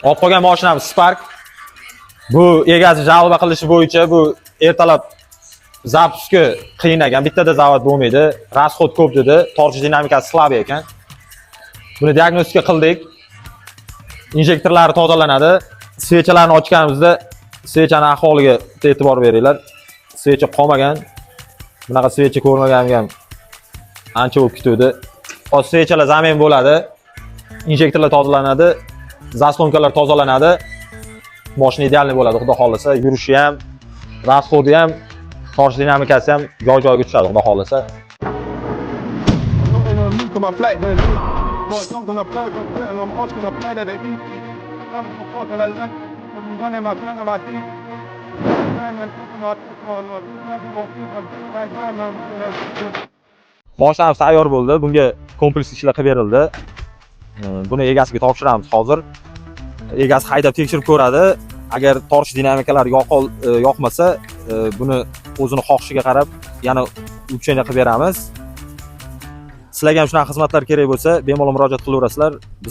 Olib qolgan mashinamiz Spark. Bu egasi jalba qilishi bo'yicha bu ertalab zapuski qiyin ekan. Bittada zavod bo'lmaydi. Расход ko'p dedi. Torch dinamikasi slab ekan. Buni diagnostika qildik. Injektorlari tozalanadi. Svechalarni ochganimizda svechani ahvoliga e'tibor beringlar. Svecha qolmagan. Bunaqa svecha ko'rmaganimga ham ancha bo'lib ketdi. Hozir svechalar zamin bo'ladi. Injektorlar tozalanadi. Zaslonkalar tozalanadi. Mashina idealniy bo'ladi, xudo xolasa. Yurishi ham, расходi ham, torch dinamikasi ham joy-joyiga tushadi, xudo xolasa. Mashinamiz tayyor bo'ldi. Bunga kompleks ishlar qilib berildi. Buni egasiga topshiramiz hozir. Egasi haydab tekshirib ko'radi. Agar torch dinamikalari yoqmasa, buni o'zini xohishiga qarab yana ulchayna qilib beramiz. Sizlarga ham shunaqa xizmatlar kerak bo'lsa, bemalol murojaat qilaverasizlar. Biz